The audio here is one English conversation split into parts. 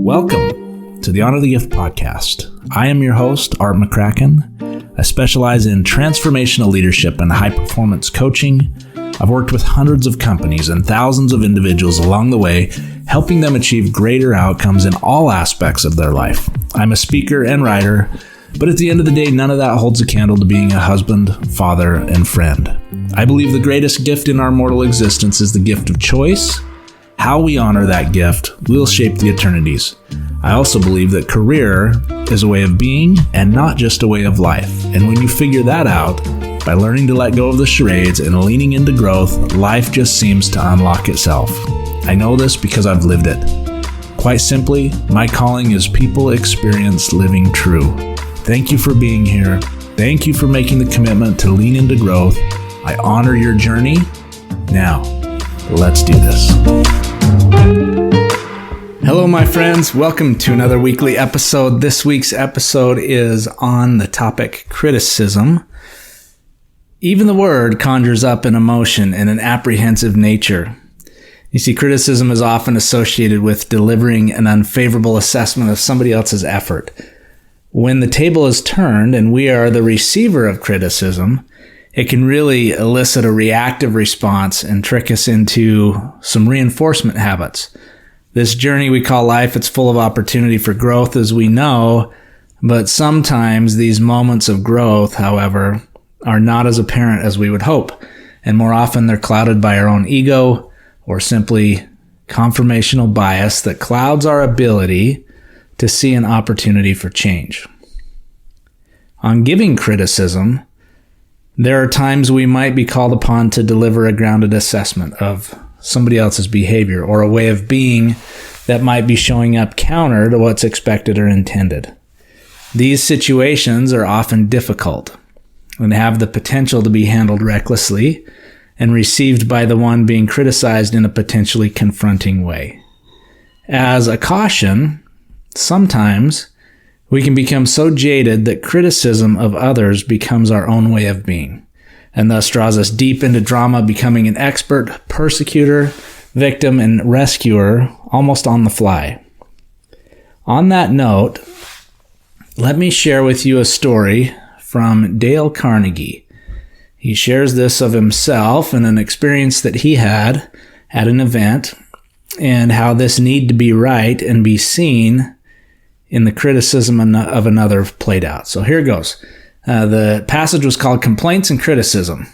Welcome to the Honor the Gift podcast. I am your host, Art McCracken. I specialize in transformational leadership and high-performance coaching. I've worked with hundreds of companies and thousands of individuals along the way, helping them achieve greater outcomes in all aspects of their life. I'm a speaker and writer, but at the end of the day, none of that holds a candle to being a husband, father, and friend. I believe the greatest gift in our mortal existence is the gift of choice. How we honor that gift will shape the eternities. I also believe that career is a way of being and not just a way of life. And when you figure that out, by learning to let go of the charades and leaning into growth, life just seems to unlock itself. I know this because I've lived it. Quite simply, my calling is people experience living true. Thank you for being here. Thank you for making the commitment to lean into growth. I honor your journey. Now, let's do this. Hello, my friends. Welcome to another weekly episode. This week's episode is on the topic criticism. Even the word conjures up an emotion and an apprehensive nature. You see, criticism is often associated with delivering an unfavorable assessment of somebody else's effort. When the table is turned and we are the receiver of criticism, it can really elicit a reactive response and trick us into some reinforcement habits. This journey we call life, it's full of opportunity for growth, as we know, but sometimes these moments of growth, however, are not as apparent as we would hope, and more often they're clouded by our own ego or simply confirmational bias that clouds our ability to see an opportunity for change. On giving criticism, there are times we might be called upon to deliver a grounded assessment of somebody else's behavior or a way of being that might be showing up counter to what's expected or intended. These situations are often difficult and have the potential to be handled recklessly and received by the one being criticized in a potentially confronting way. As a caution, sometimes we can become so jaded that criticism of others becomes our own way of being, and thus draws us deep into drama, becoming an expert persecutor, victim, and rescuer almost on the fly. On that note, let me share with you a story from Dale Carnegie. He shares this of himself and an experience that he had at an event, and how this need to be right and be seen in the criticism of another played out. So here goes. The passage was called Complaints and Criticism.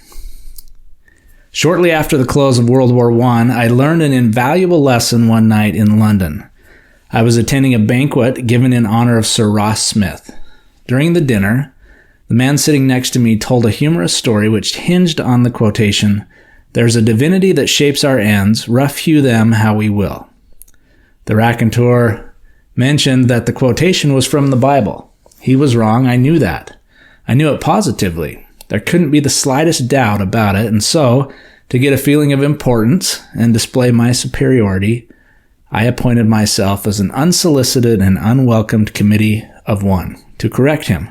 Shortly after the close of World War I learned an invaluable lesson one night in London. I was attending a banquet given in honor of Sir Ross Smith. During the dinner, the man sitting next to me told a humorous story which hinged on the quotation, "There's a divinity that shapes our ends, rough hew them how we will." The raconteur mentioned that the quotation was from the Bible. He was wrong. I knew that. I knew it positively. There couldn't be the slightest doubt about it, and so, to get a feeling of importance and display my superiority, I appointed myself as an unsolicited and unwelcomed committee of one to correct him.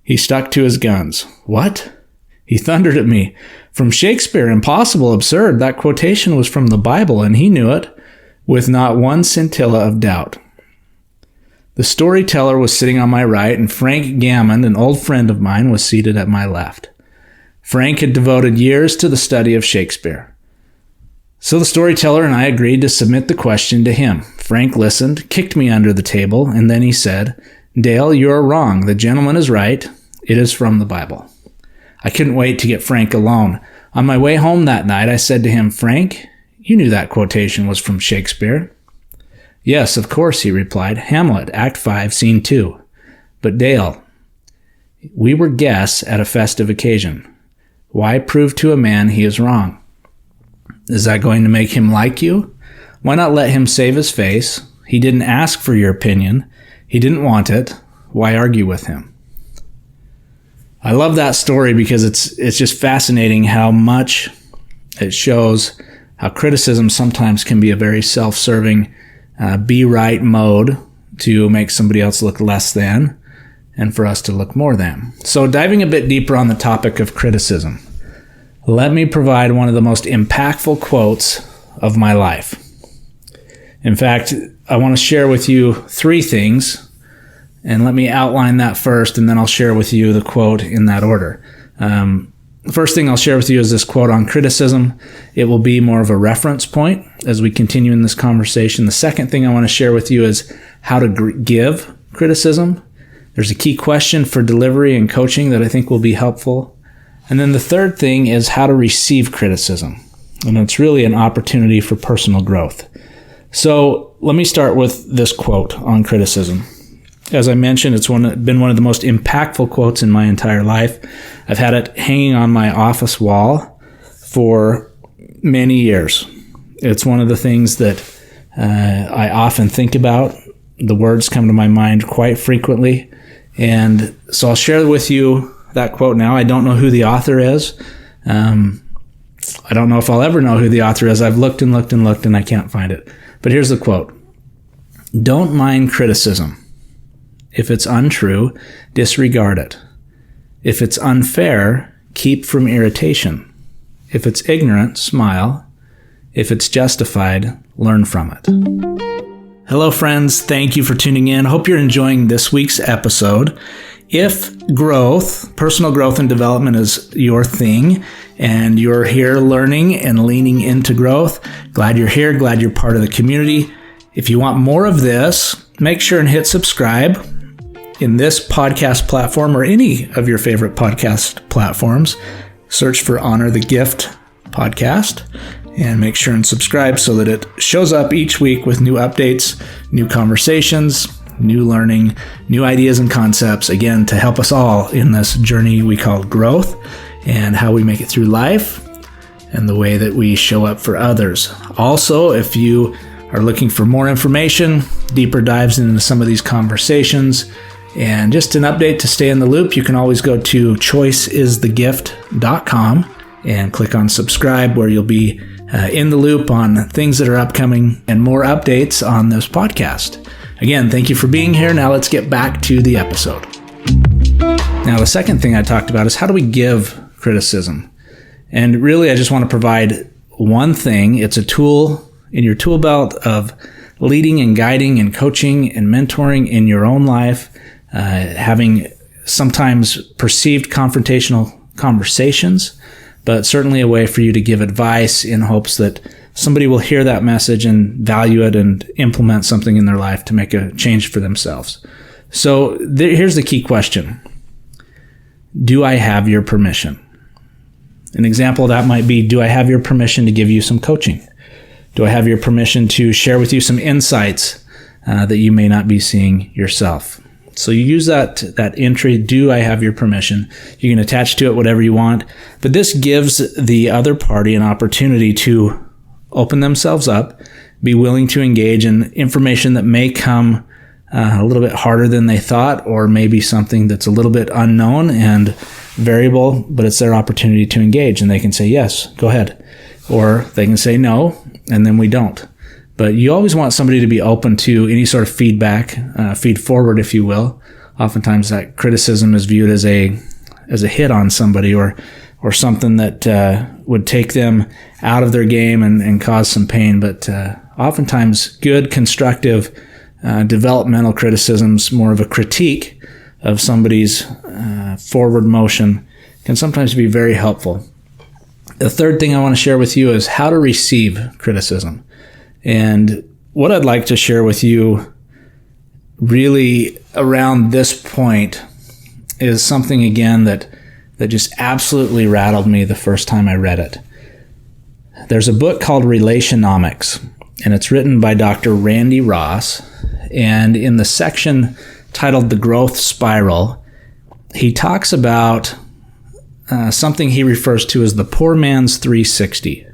He stuck to his guns. "What?" He thundered at me. "From Shakespeare, impossible, absurd. That quotation was from the Bible, and he knew it, with not one scintilla of doubt." The storyteller was sitting on my right, and Frank Gammond, an old friend of mine, was seated at my left. Frank had devoted years to the study of Shakespeare. So the storyteller and I agreed to submit the question to him. Frank listened, kicked me under the table, and then he said, "Dale, you are wrong. The gentleman is right. It is from the Bible." I couldn't wait to get Frank alone. On my way home that night, I said to him, "Frank, you knew that quotation was from Shakespeare." "Yes, of course," he replied. "Hamlet, Act 5, Scene 2. But Dale, we were guests at a festive occasion. Why prove to a man he is wrong? Is that going to make him like you? Why not let him save his face? He didn't ask for your opinion. He didn't want it. Why argue with him?" I love that story because it's just fascinating how much it shows how criticism sometimes can be a very self-serving be right mode to make somebody else look less than and for us to look more than. So diving a bit deeper on the topic of criticism, let me provide one of the most impactful quotes of my life. In fact, I want to share with you 3 things, and let me outline that first, and then I'll share with you the quote in that order. The first thing I'll share with you is this quote on criticism. It will be more of a reference point as we continue in this conversation. The second thing I want to share with you is how to give criticism. There's a key question for delivery and coaching that I think will be helpful. And then the third thing is how to receive criticism. And it's really an opportunity for personal growth. So let me start with this quote on criticism. As I mentioned, it's been one of the most impactful quotes in my entire life. I've had it hanging on my office wall for many years. It's one of the things that I often think about. The words come to my mind quite frequently. And so I'll share with you that quote now. I don't know who the author is. I don't know if I'll ever know who the author is. I've looked and looked and looked and I can't find it. But here's the quote. Don't mind criticism. If it's untrue, disregard it. If it's unfair, keep from irritation. If it's ignorant, smile. If it's justified, learn from it. Hello, friends. Thank you for tuning in. Hope you're enjoying this week's episode. If growth, personal growth and development is your thing, and you're here learning and leaning into growth, glad you're here, glad you're part of the community. If you want more of this, make sure and hit subscribe in this podcast platform or any of your favorite podcast platforms. Search for Honor the Gift podcast and make sure and subscribe so that it shows up each week with new updates, new conversations, new learning, new ideas and concepts, again, to help us all in this journey we call growth and how we make it through life and the way that we show up for others. Also, if you are looking for more information, deeper dives into some of these conversations, and just an update to stay in the loop, you can always go to choiceisthegift.com and click on subscribe, where you'll be in the loop on things that are upcoming and more updates on this podcast. Again, thank you for being here. Now let's get back to the episode. Now, the second thing I talked about is how do we give criticism? And really, I just want to provide one thing. It's a tool in your tool belt of leading and guiding and coaching and mentoring in your own life, having sometimes perceived confrontational conversations, but certainly a way for you to give advice in hopes that somebody will hear that message and value it and implement something in their life to make a change for themselves. So here's the key question. Do I have your permission? An example of that might be, do I have your permission to give you some coaching? Do I have your permission to share with you some insights that you may not be seeing yourself? So you use that entry, do I have your permission? You can attach to it whatever you want, but this gives the other party an opportunity to open themselves up, be willing to engage in information that may come a little bit harder than they thought, or maybe something that's a little bit unknown and variable, but it's their opportunity to engage, and they can say, yes, go ahead. Or they can say no, and then we don't. But you always want somebody to be open to any sort of feedback, feed forward, if you will. Oftentimes that criticism is viewed as a hit on somebody or something that would take them out of their game and cause some pain. But oftentimes good, constructive, developmental criticisms, more of a critique of somebody's forward motion, can sometimes be very helpful. The third thing I want to share with you is how to receive criticism. And what I'd like to share with you really around this point is something, again, that just absolutely rattled me the first time I read it. There's a book called Relationomics, and it's written by Dr. Randy Ross. And in the section titled The Growth Spiral, he talks about something he refers to as the poor man's 360.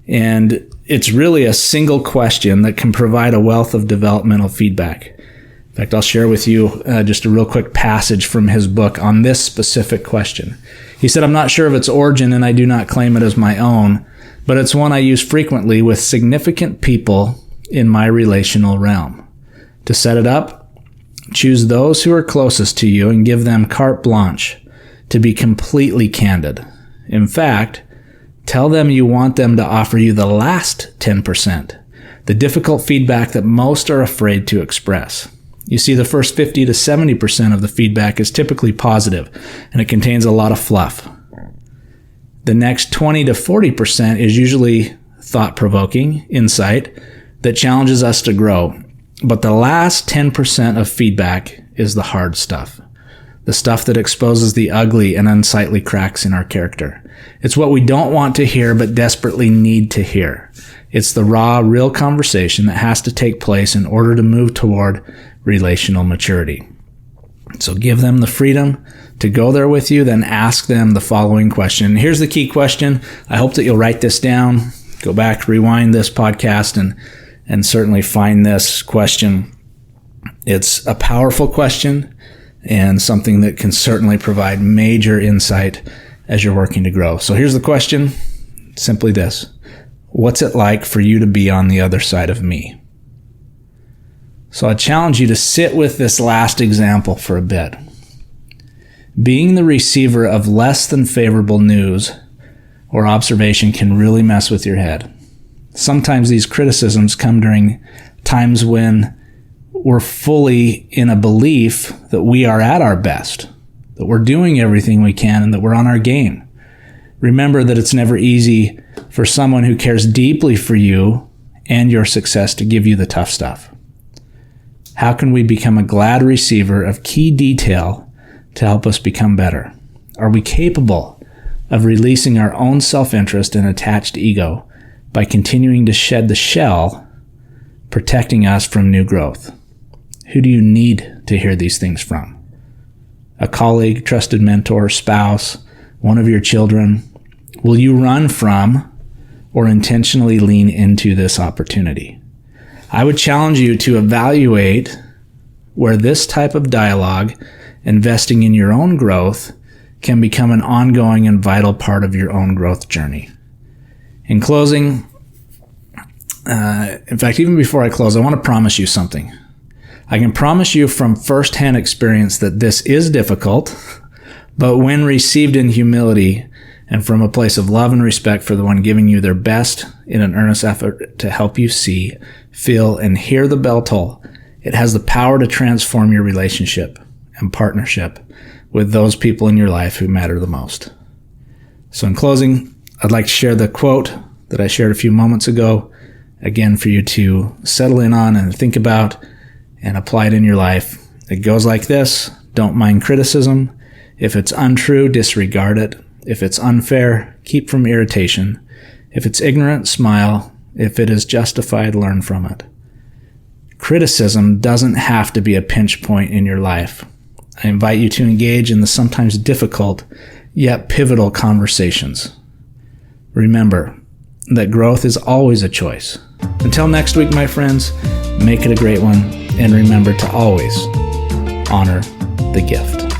And it's really a single question that can provide a wealth of developmental feedback. In fact, I'll share with you just a real quick passage from his book on this specific question. He said, I'm not sure of its origin and I do not claim it as my own, but it's one I use frequently with significant people in my relational realm. To set it up, choose those who are closest to you and give them carte blanche to be completely candid. In fact, tell them you want them to offer you the last 10%, the difficult feedback that most are afraid to express. You see, the first 50 to 70% of the feedback is typically positive, and it contains a lot of fluff. The next 20 to 40% is usually thought-provoking insight that challenges us to grow. But the last 10% of feedback is the hard stuff, the stuff that exposes the ugly and unsightly cracks in our character. It's what we don't want to hear but desperately need to hear. It's the raw, real conversation that has to take place in order to move toward relational maturity. So give them the freedom to go there with you, then ask them the following question. Here's the key question. I hope that you'll write this down, go back, rewind this podcast, and certainly find this question. It's a powerful question and something that can certainly provide major insight as you're working to grow. So here's the question, simply this. What's it like for you to be on the other side of me? So I challenge you to sit with this last example for a bit. Being the receiver of less than favorable news or observation can really mess with your head. Sometimes these criticisms come during times when we're fully in a belief that we are at our best, that we're doing everything we can, and that we're on our game. Remember that it's never easy for someone who cares deeply for you and your success to give you the tough stuff. How can we become a glad receiver of key detail to help us become better? Are we capable of releasing our own self-interest and attached ego by continuing to shed the shell, protecting us from new growth? Who do you need to hear these things from? A colleague, trusted mentor, spouse, one of your children? Will you run from or intentionally lean into this opportunity? I would challenge you to evaluate where this type of dialogue, investing in your own growth, can become an ongoing and vital part of your own growth journey. In closing, in fact, even before I close, I want to promise you something. I can promise you from firsthand experience that this is difficult, but when received in humility and from a place of love and respect for the one giving you their best in an earnest effort to help you see, feel, and hear the bell toll, it has the power to transform your relationship and partnership with those people in your life who matter the most. So in closing, I'd like to share the quote that I shared a few moments ago, again for you to settle in on and think about and apply it in your life. It goes like this: don't mind criticism. If it's untrue, disregard it. If it's unfair, keep from irritation. If it's ignorant, smile. If it is justified, learn from it. Criticism doesn't have to be a pinch point in your life. I invite you to engage in the sometimes difficult yet pivotal conversations. Remember that growth is always a choice. Until next week, my friends, make it a great one, and remember to always honor the gift.